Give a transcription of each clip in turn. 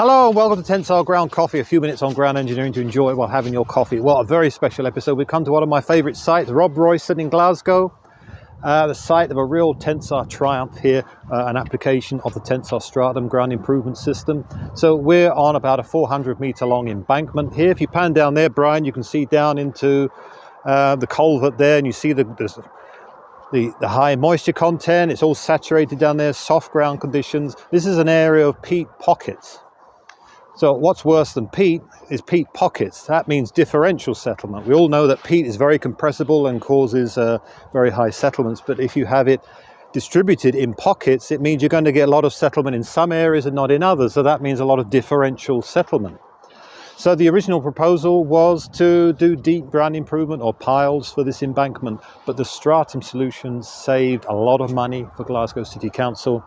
Hello and welcome to Tensar Ground Coffee, a few minutes on ground engineering to enjoy while having your coffee. What a very special episode. We've come to one of my favourite sites, Robroyston in Glasgow, the site of a real Tensar triumph here, an application of the Tensar Stratum ground improvement system. So we're on about a 400 metre long embankment here. If you pan down there, Brian, you can see down into the culvert there, and you see the high moisture content. It's all saturated down there, soft ground conditions. This is an area of peat pockets. So what's worse than peat is peat pockets. That means differential settlement. We all know that peat is very compressible and causes very high settlements, but if you have it distributed in pockets, it means you're going to get a lot of settlement in some areas and not in others. So that means a lot of differential settlement. So the original proposal was to do deep ground improvement or piles for this embankment, but the Stratum solution saved a lot of money for Glasgow City Council.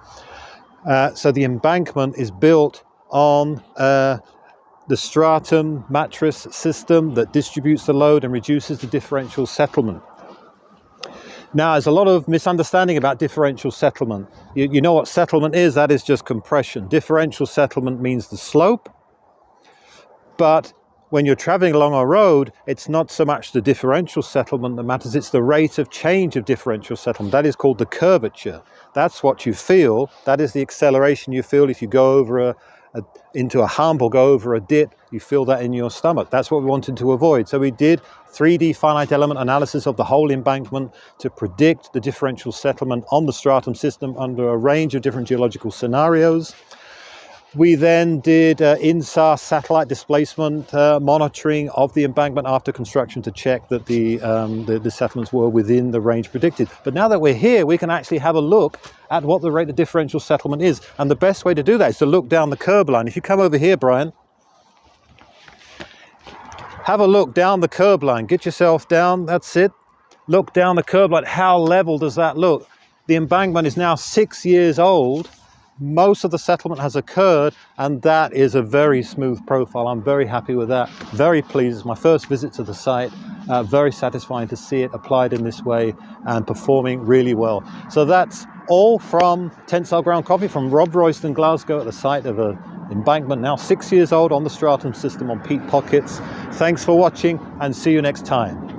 So the embankment is built on the Stratum mattress system that distributes the load and reduces the differential settlement. Now, there's a lot of misunderstanding about differential settlement. You know what settlement is? That is just compression. Differential settlement means the slope, but when you're traveling along a road, it's not so much the differential settlement that matters, it's the rate of change of differential settlement. That is called the curvature. That's what you feel. That is the acceleration you feel if you go over into a hump or go over a dip. You feel that in your stomach. That's what we wanted to avoid. So we did 3D finite element analysis of the whole embankment to predict the differential settlement on the Stratum system under a range of different geological scenarios. We then did Tensar satellite displacement monitoring of the embankment after construction to check that the settlements were within the range predicted. But now that we're here, we can actually have a look at what the rate of differential settlement is. And the best way to do that is to look down the curb line. If you come over here, Brian, have a look down the curb line. Get yourself down, that's it. Look down the curb line. How level does that look? The embankment is now 6 years old. Most of the settlement has occurred, and that is a very smooth profile. I'm very happy with that. Very pleased. It's my first visit to the site. Very satisfying to see it applied in this way and performing really well. So that's all from Tensar Ground Coffee from Robroyston, Glasgow, at the site of an embankment now 6 years old on the Stratum system on peat pockets. Thanks for watching and see you next time.